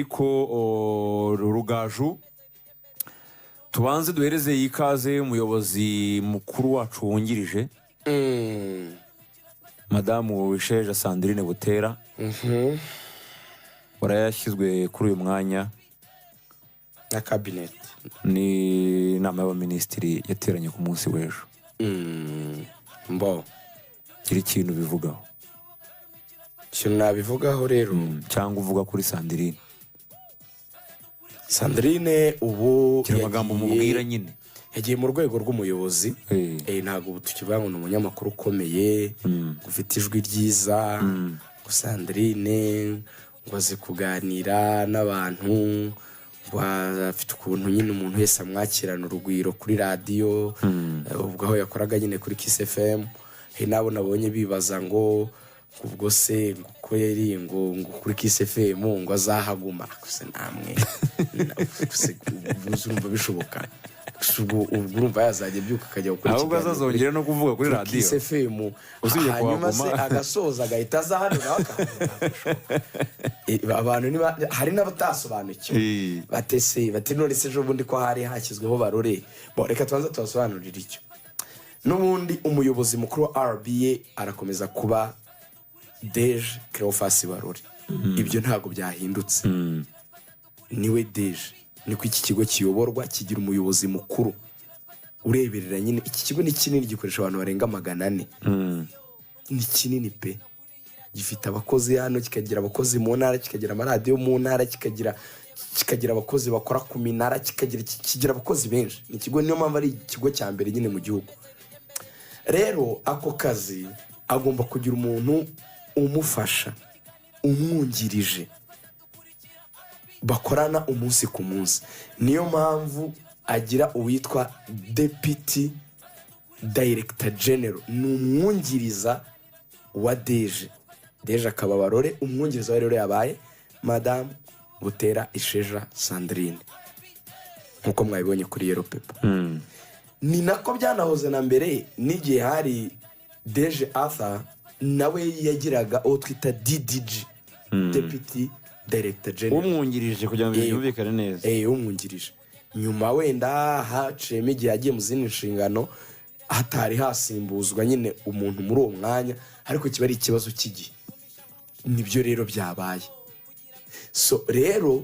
ariko Rugaju tubanze duhereze ikaze umuyobozi mukuru wacu wungirije Madamu Wisheja Sandrine Butera warayashyizwe kuri uyu mwanya na cabinet ni inama y'abaminisitiri yateranye ku munsi w'ejo. Mbo kiri ikintu bivugaho ikintu nabivugaho rero cyangwa uvuga kuri Sandrine ubu kiri amagambo mubwira nyine yagiye mu rwego rw'umuyobozi ntabwo ubu tukivuga ngo ni umunyamakuru ukomeye ufite ijwi ryiza ngo Sandrine ngo azi kuganira n'abantu ngo afite ukuntu nyine umuntu wese amwakirana urugwiro kuri radiyo ubwo aho yakoraga nyine kuri Kiss FM nabo nabonye bibaza ngo ubwo se ngo kweri ngo kuri Kiss FM ngo azahaguma gusa namwe urumva bishoboka urumva yazajya byuka akajya gukora ikiganiro ahubwo azazongera no kuvuga kuri radiyo Kiss FM hanyuma se agasoza agahita aza hano abantu hari n'abatasobanukiwe batese bati none se ejo bundi ko hari hashyizweho barore reka tubanza tubasobanurire icyo n'ubundi umuyobozi mukuru wa RBA arakomeza kuba Deje Cleophas Barore ibyo ntabwo byahindutse niwe Deje niko iki kigo kiyoborwa kigira umuyobozi mukuru ureberera nyine iki kigo ni kinini gikoresha abantu barenga 400 ni kinini pe gifite abakozi hano kikagira abakozi mu ntara kikagira amaradiyo mu ntara kikagira abakozi bakora ku minara kigira abakozi benshi ni ikigo niyo mpamvu ari ikigo cya mbere nyine mu gihugu rero ako kazi agomba kugira umuntu umufasha umwungirije bakorana umunsi ku munsi niyo mpamvu agira uwitwa Deputy Director General ni umwungiriza wa Deje akaba Barore umwungiriza wa rero yabaye Madame Butera Isheja Sandrine nkuko mwabibonye kuri Yellow Paper ni nako byanahoze na mbere n'igihe hari Deje Arthur nawe yagiraga uwo twita DDG Deputy Director General umwungirije kugira ngo byumvikane neza umwungirije nyuma wenda haciyemo igihe yagiye mu zindi nshingano hatari hasimbuzwa nyine umuntu muri uwo mwanya ariko kiba ari ikibazo cy'igihe nibyo rero byabaye so rero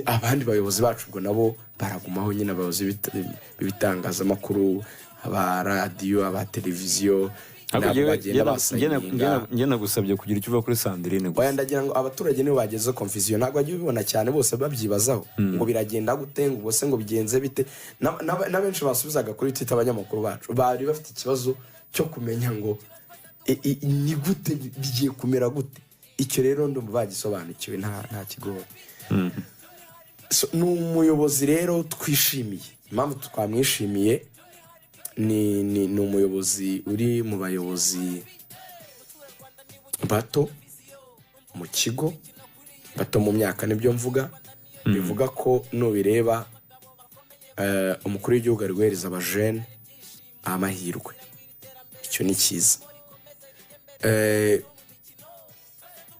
abandi bayobozi bacu ubwo nabo baragumaho nyine abayobozi b'ibitangazamakuru aba radiyo aba televiziyo ngena gusabye kugira icyo uva kuri Sandrine gusa ndagira ngo abaturage nibo bageze confusion ntabwo bajye bibona cyane bose babyibazaho ngo biragenda gute ngo bose ngo bigenze bite na benshi basubizaga kuri Twitter abanyamakuru bacu bari bafite ikibazo cyo kumenya ngo ni gute bigiye kumera gute icyo rero ndumva bagisobanukiwe nta kigoye ni umuyobozi rero twishimiye impamvu twamwishimiye ni umuyobozi uri mu bayobozi bato mu kigo bato mu myaka nibyo mvuga bivuga ko nubireba umukuru w'igihugu ari guhereza abajene amahirwe icyo ni cyiza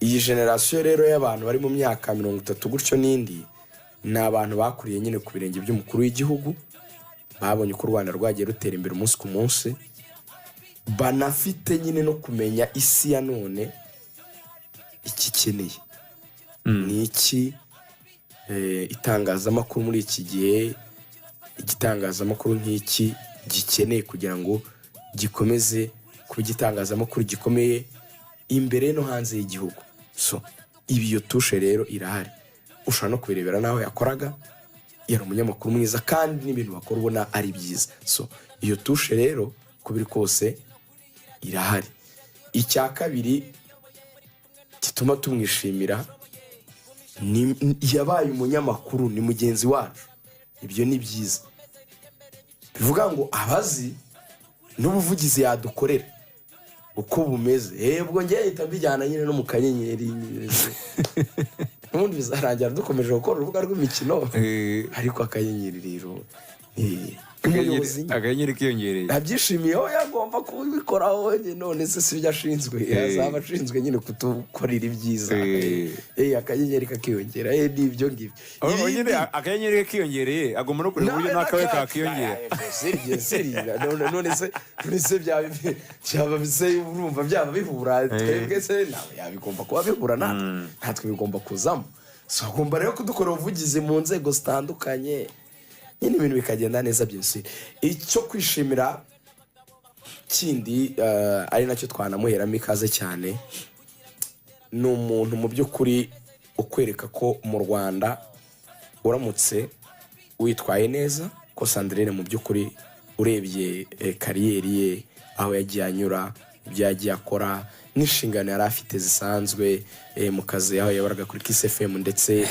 iyi generasiyo rero y'abantu bari mu myaka 30 gutyo n'indi ni abantu bakuriye nyine ku birenge by'umukuru w'igihugu babonye ko u Rwanda rwagiye rutera imbere umunsi ku munsi banafite nyine no kumenya isi ya none ikikeneye ni iki itangazamakuru muri iki gihe igitangazamakuru nk'iki gikeneye kugira ngo gikomeze kuba igitangazamakuru gikomeye imbere no hanze y'igihugu so ibi iyo tushe rero irahari ushobora no kubirebera naho yakoraga yari umunyamakuru mwiza kandi n'ibintu bakora ubona ari byiza so iyo tushe rero ko biri kose irahari icya kabiri gituma tumwishimira yabaye umunyamakuru ni mugenzi wacu ibyo ni byiza bivuga ngo abazi n'ubuvugizi yadukorera uko bumeze ubwo ngiye ahita mbijyana nyine no mu kanyenyeri n'ubundi bizarangira dukomeje gukora urubuga rw'imikino ariko akanyenyeri rero umuyobozi akanyenyeri kiyongereye nabyishimiye aho yagomba kubikoraho none se si byo ashinzwe azaba ashinzwe nyine kutukorera ibyiza akanyenyeri kakiyongera n'ibyo ngibyo akanyenyeri kiyongereye agomba no kureba uburyo n'akawe kakiyongera none se byaba urumva byaba bihura twebwe se nawe yabigomba kuba bihura natwe bigomba kuzamo so agomba rero kudukorera ubuvugizi mu nzego zitandukanye nyine ibintu bikagenda neza byose. Icyo kwishimira kindi ari nacyo twanamuheramo ikaze cyane ni umuntu mu by'ukuri ukwereka ko mu Rwanda uramutse witwaye neza ko Sandrine mu by'ukuri urebye kariyeri ye aho yagiye anyura ibyo yagiye akora n'inshingano yari afite zisanzwe mu kazi aho yaboraga kuri Kiss FM ndetse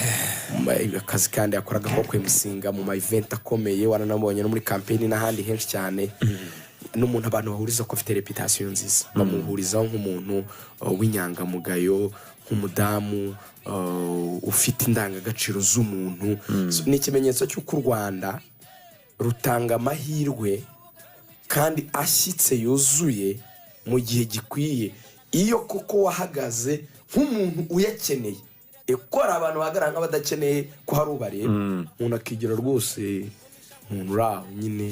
akazi kandi yakoraga ko kwemusinga mu ma event akomeye waranabonye no muri campaign n'ahandi henshi cyane n'umuntu abantu bahuriza ko afite reputation nziza bamuhurizaho nk'umuntu w'inyangamugayo nk'umudamu ufite indangagaciro z'umuntu ni ikimenyetso cy'uko u Rwanda rutanga amahirwe kandi ashyitse yuzuye mu gihe gikwiye iyo koko wahagaze nk'umuntu uyakeneye ekora abantu bahagarara nk'abadakeneye ko hari ubareba umuntu akigira rwose umuntu uraho nyine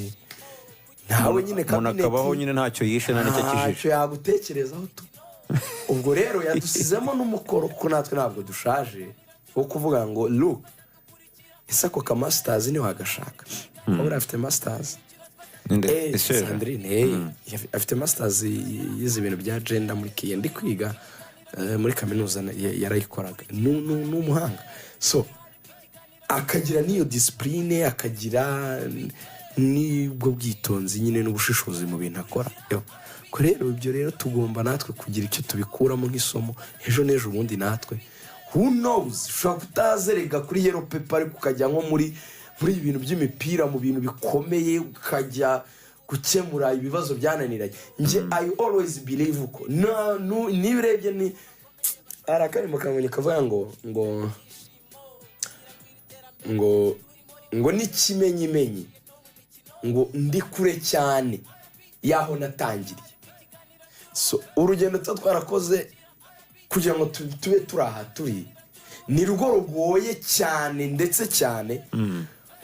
ntawe nyine kabineti akabaho nyine ntacyo yishe nta n'icyo akijije ntacyo yagutekerezaho tu ubwo rero yadusizemo n'umukoro ko natwe ntabwo dushaje wo kuvuga ngo look ese ako ka masters niho agashaka wowe afite masters Sandrine afite masters yize ibintu bya gender muri kiye ndi kwiga muri kaminuza yarayikoraga n'umuhanga so akagira niyo discipline akagira nibwo bwitonzi nyine n'ubushishozi mu bintu akora ko rero ibyo rero tugomba natwe kugira icyo tubikuramo nk'isomo ejo n'ejo ubundi natwe who knows ushobora kutazerega kuri yellow paper ariko ukajya nko muri ibintu by'imipira mu bintu bikomeye ukajya gukemura ibibazo byananiranye nje I always believe ko niba urebye ni arakari mu kamonyi kavuga ngo n'ikimenyimenyi ngo ndi kure cyane yaho natangiriye so urugendo twarakoze kugira ngo tube turaha turi ni rugo rugoye cyane ndetse cyane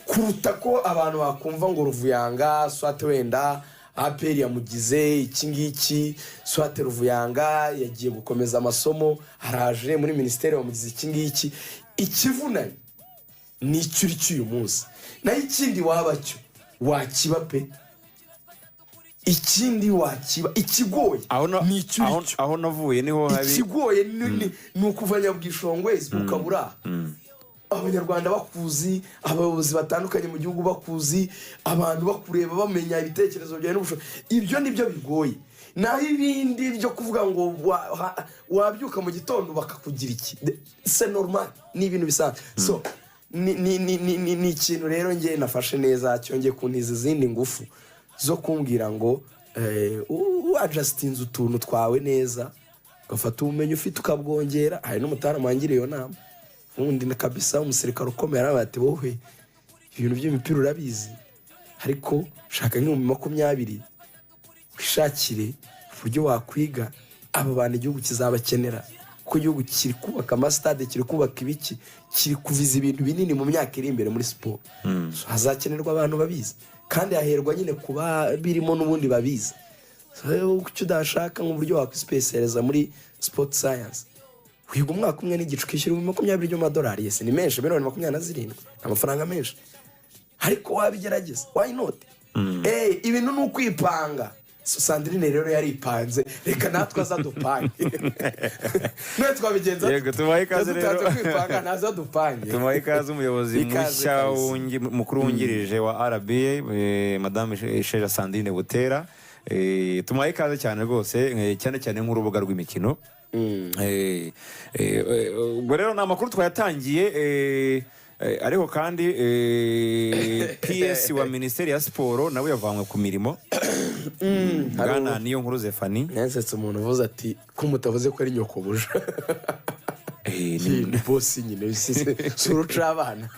kuruta ko abantu bakumva ngo Ruvuyanga swate wenda APR yamugize iki ngiki swate Ruvuyanga yagiye gukomeza amasomo haraje muri ministeri bamugize iki ngiki ikivunanye ni icyuri cy'uyu munsi naho ikindi waba cyo wakiba pe ikindi wakiba ikigoye ni icyuri aho navuye niho hari ikigoye ni ukuvanya bwishongwezi ukabura abanyarwanda bakuzi abayobozi batandukanye mu gihugu bakuzi abantu bakureba bamenya ibitekerezo byawe n'ubushobozi ibyo nibyo bigoye naho ibindi byo kuvuga ngo wabyuka mu gitondo bakakugira iki c'est normal ni ibintu bisanzwe so ni ikintu rero ngiye nafashe neza cyongeye kuntiza izindi ngufu zo kumbwira ngo adjustinze utuntu twawe neza ugafata ubumenyi ufite ukabwongera hari n'umutaramu wangiriye iyo nama ubundi na kabisa umusirikare ukomeye aravuga ati wowe ibintu by'imipira urabizi ariko shaka nk'ibihumbi 20 wishakire uburyo wakwiga aba bantu igihugu kizabakenera kuko igihugu kiri kubaka amasitade kiri kubaka ibiki kiri kuviza ibintu binini mu myaka iri imbere muri siporo hazakenerwa abantu babizi kandi haherwa nyine kuba birimo n'ubundi babizi icyo udashaka nk'uburyo wakwisipesiyaliza muri sport science wiga umwaka umwe n'igice ukishyura $20 by'amadolari yese ni menshi $27 amafaranga menshi ariko wabigerageza why not ibintu ni ukwipanga Sandrine rero yaripanze reka natwe azadupange twabigenza yego tubaye ikaze rero kwipanga nazadupange tubaye ikaze umuyobozi mushya mukuru wungirije wa RBA madame Sheja Sandrine Butera tubaye ikaze cyane rwose cyane nk'urubuga rw'imikino ubwo rero ni amakuru twayatangiye ariko kandi PS wa Minisiteri ya Siporo nawe yavanywe ku mirimo Bwana niyo nkuru Zefani yansetse umuntu uvuze ati ko mutavuze ko ari nyokobuja ni bosi nyine suruca abana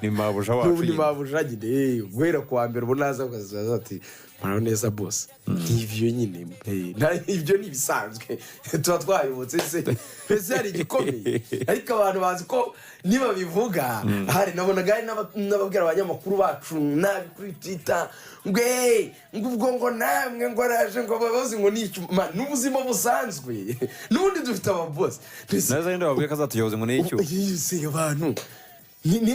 ni mabuja wacu ni mabuja nyine guhera ku wa mbere ubona aza ukazaza ati muraho neza bose n'ibyo nyine ibyo ni ibisanzwe tuba twayobotse se mbese hari igikomeye ariko abantu bazi ko niba bivuga hari nabonaga hari n'ababwira abanyamakuru bacu nabi kuri Twitter ngo ngo namwe ngo araje ngo ababazi ngo n'icyo n'ubuzima busanzwe n'ubundi dufite ababosi naza rero babwiye ko azatuyoboze ngo n'icyo yise abantu ni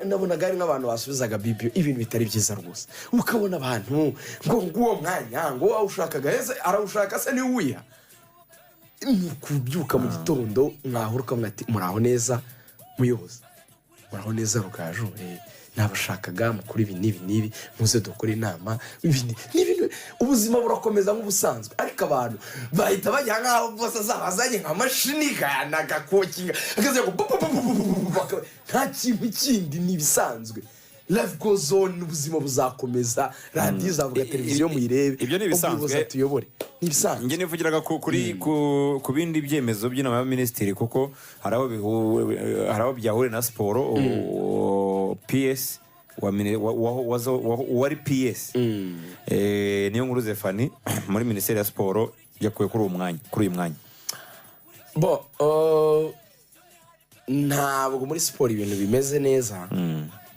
nabonaga ari nk'abantu basubizaga bibiyo ibintu bitari byiza rwose ukabona abantu ngo uwo mwanya ngo wawushakaga heza arawushaka se niwe uwiha ni kubyuka mu gitondo mwahura ukamwe ati muraho neza muyobozi muraho neza Rugaju nabashakaga mukuri ibi n'ibi muze dukora inama n'ibintu ubuzima burakomeza nk'ubusanzwe ariko abantu bahita bajya nk'aho bose azabazanye nka mashini kanagakokinga akaze ngo nta kintu kindi n'ibisanzwe life goes on ubuzima buzakomeza radiyo izavuga televiziyo muyirebe ibyo ni ibisanzwe tuyobore ni ibisanzwe njye nivugiraga ku bindi byemezo by'inama y'abaminisitiri kuko hari aho byahuriye na siporo PS wari PS niyo nkuru Zefani muri minisiteri ya siporo yakuye kuri uyu mwanya ntabwo muri siporo ibintu bimeze neza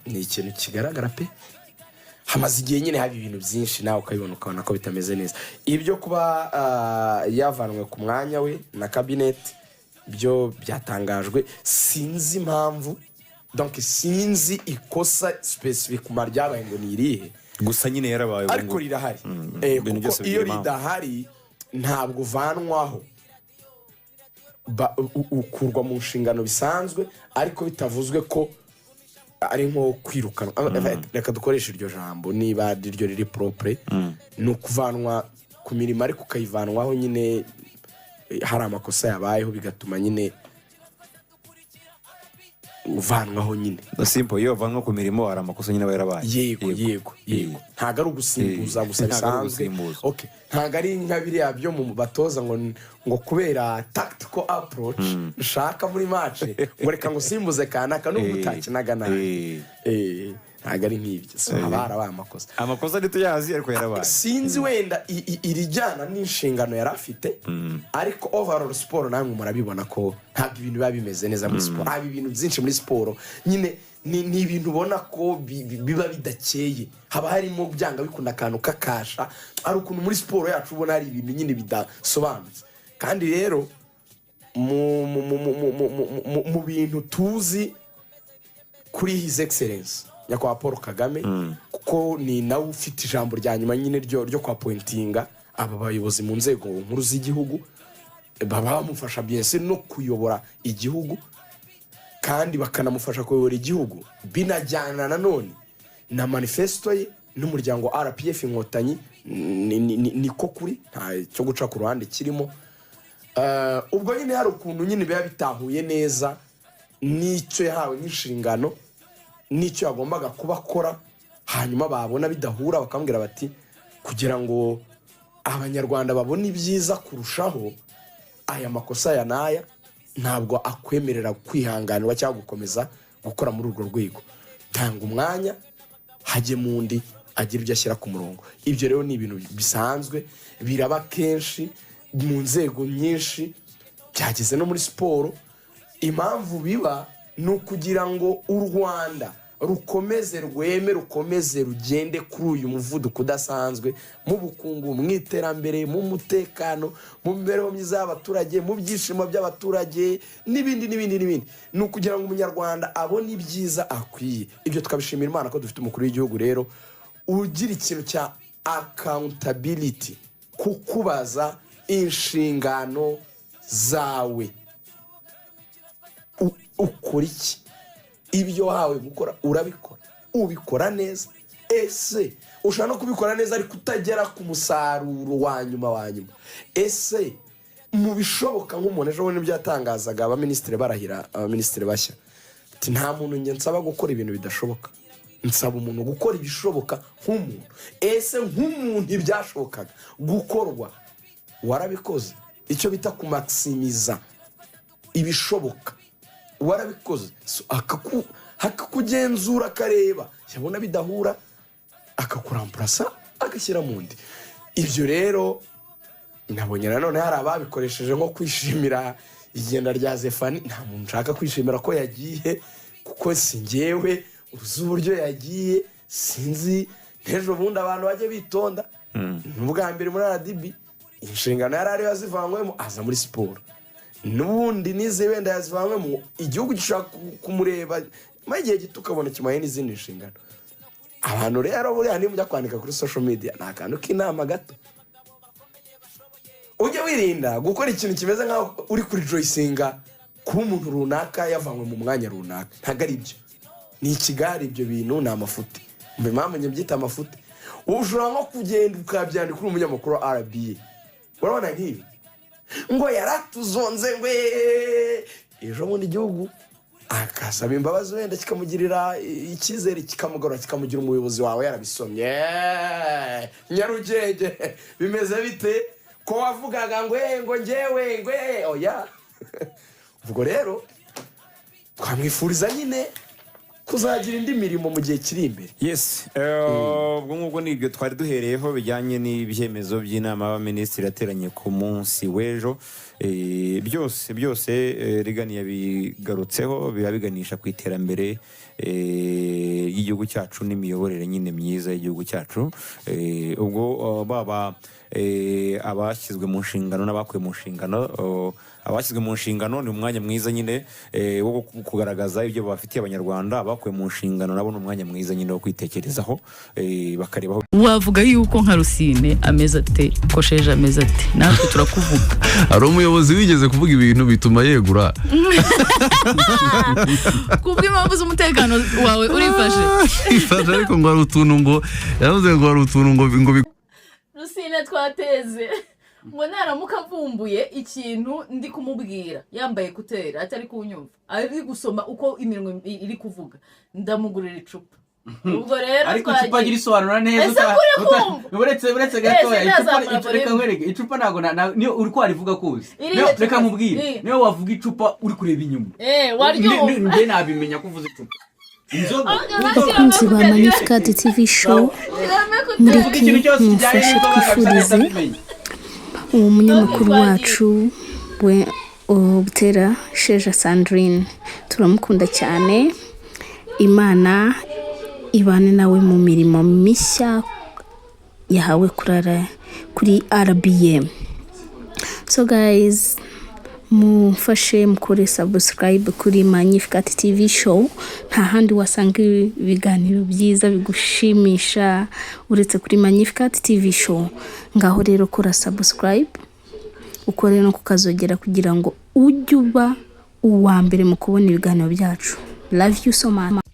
ni ikintu kigaragara pe hamaze igihe nyine haba ibintu byinshi nawe ukabibona ukabona ko bitameze neza ibyo kuba yavanwe ku mwanya we na kabineti byo byatangajwe sinzi impamvu donc sinzi ikosa specific kumara ryabaye ngo ni irihe gusa nyine yarabaye ariko rirahari kuko iyo ridahari ntabwo vanwaho ukurwa mu nshingano bisanzwe ariko bitavuzwe ko ari nko kwirukana reka dukoresha iryo jambo niba iryo riri propre ni ukuvanwa ku mirimo ariko ukayivanwaho nyine hari amakosa yabayeho bigatuma nyine uvanwaho nyine simple iyo uvanwa ku mirimo hari amakosa nyine yarabaye yego ntago ari ugusimbuza gusa bisanzwe okay ntago ari nka biriya byo mu batoza ngo kubera tactical approach ushaka muri match ngo reka ngo simbuze kanaka n'ubwo utakinaga nabi ntago ari nk'ibyo harabaye amakosa ari tuyazi ariko yarabaye sinzi wenda irijyana n'inshingano yari afite ariko overall siporo namwe murabibona ko ntabwo ibintu biba bimeze neza muri siporo haba ibintu byinshi muri siporo nyine ni ibintu ubona ko biba bidakeye haba harimo byanga bikunda akantu kakasha ari ukuntu muri siporo yacu ubona hari ibintu nyine bidasobanutse kandi rero mu bintu tuzi kuri his excellence nyakubahwa Paul Kagame kuko ni nawe ufite ijambo rya nyuma nyine ryo kwa pointinga aba bayobozi mu nzego nkuru z'igihugu baba bamufasha bien no kuyobora igihugu kandi bakanamufasha kuyobora igihugu binajyana nanone na manifesto ye n'umuryango RPF Inkotanyi niko kuri nta cyo guca ku ruhande kirimo ubwo nyine hari ukuntu nyine biba bitahuye neza n'icyo yahawe n'inshingano n'icyo yagombaga kuba akora hanyuma babona bidahura bakambwira bati kugira ngo abanyarwanda babone ibyiza kurushaho aya makosa ya naya ntabwo akwemerera kwihanganirwa cyangwa gukomeza gukora muri urwo rwego tanga umwanya hajye mundi agira ibyo ashyira ku murongo ibyo rero ni ibintu bisanzwe biraba kenshi mu nzego nyinshi byageze no muri siporo impamvu biba ni ukugira ngo u Rwanda rukomeze rukomeze rugende kuri uyu muvuduko udasanzwe mu bukungu mu iterambere mu mutekano mu mibereho myiza y'abaturage mu byishimo by'abaturage n'ibindi ni ukugira ngo umunyarwanda abone ibyiza akwiye ibyo tukabishimira Imana ko dufite umukuru w'igihugu rero ugira ikintu cya accountability kukubaza inshingano zawe ukora iki ibyo wahawe gukora urabikora ubikora neza ese ushaka no kubikora neza ariko utagera ku musaruro wa nyuma ese mu bishoboka nk'umuntu ejo bundi byatangazaga abaminisitiri barahira abaminisitiri bashya ati nta muntu njye nsaba gukora ibintu bidashoboka nsaba umuntu gukora ibishoboka nk'umuntu ese nk'umuntu ibyashobokaga gukorwa warabikoze icyo bita kumaximiza ibishoboka warabikoze hakakugenzura akareba yabona bidahura akakuramplasa agashyira mu ndi. Ibyo rero nabonye nanone hari ababikoresheje nko kwishimira igenda rya Zefani. Nta muntu nshaka kwishimira ko yagiye kuko si njyewe uzi uburyo yagiye, sinzi n'ejo bundi abantu bajye bitonda. N'ubwa mbere muri RDB inshingano yari ariyo yazivanywemo aza muri siporo, n'ubundi nize wenda yazivanywemo igihugu gishaka kumureba mu gihe gito ukabona kimaye n'izindi nshingano. Abantu rero buriya niba ujya kwandika kuri social media nta kantu k'inama gato, ujye wirinda gukora ikintu kimeze nkaho uri kuri joyisinga kuba umuntu runaka yavanywe mu mwanya runaka. Ntabwo ari byo, ni ikigari. Ibyo bintu ni amafuti, mbe mpamvu njye byita amafuti. Ushobora nko kugenda ukabyandika uri umunyamakuru wa RBA, urabona nk'ibi ngo yaratuzonze ngo ejo bundi igihugu akasaba imbabazi wenda kikamugirira icyizere kikamugarura kikamugira umuyobozi wawe yarabisomye. Nyarugenge bimeze bite ko wavugaga ngo njyewe oya. Ubwo rero twamwifuriza nyine kuzagira indi mirimo mu gihe kiri imbere. Yes, ubwo ngubwo nibyo twari duhereyeho bijyanye n'ibyemezo by'inama y'abaminisitiri yateranye ku munsi w'ejo. Byose riganiye bigarutseho biba biganisha ku iterambere y'igihugu cyacu n'imiyoborere nyine myiza y'igihugu cyacu. Ubwo baba abashyizwe mu nshingano n'abakuye mu nshingano, abashyizwe mu nshingano ni umwanya mwiza nyine wo kugaragaza ibyo bafitiye abanyarwanda. Abakuye mu nshingano nabo ni umwanya mwiza nyine wo kwitekerezaho bakarebaho. Wavuga yuko nka Rusine ameze ate, Kosheje ameze ate, natwe turakuvuga. Ari umuyobozi wigeze kuvuga ibintu bituma yegura kubw'impamvu z'umutekano wawe urifashe. ifashe ariko ngo hari utuntu ngo yavuze ngo hari utuntu ngo Rusine twateze ngo naramuka avumbuye ikintu ndi kumubwira yambaye kutera atari kunyumva ari gusoma uko imirimo iri kuvuga ndamugurira icupa. Ubwo rero ariko icupa girisobanura neza uretse gato icupa reka nkwereke icupa nago niyo uri ko arivuga kuzi reka mubwire niyo wavuga icupa uri kureba inyuma nde nabimenya kuvuza icupa. Abakunzi ba Magnificat TV show mureke mufashe twifurize umunyamakuru wacu we Butera Sheja Sandrine, turamukunda cyane. Imana ibane nawe mu mirimo mishya yahawe kuri RBA. So guys, mufashe mukore subscribe kuri Magnificat TV show. Nta handi wasanga ibiganiro byiza bigushimisha uretse kuri Magnificat TV show. Ngaho rero kora subscribe, ukore no kukazogera kugira ngo ujye uba uwa mbere mu kubona ibiganiro byacu. Love you so much.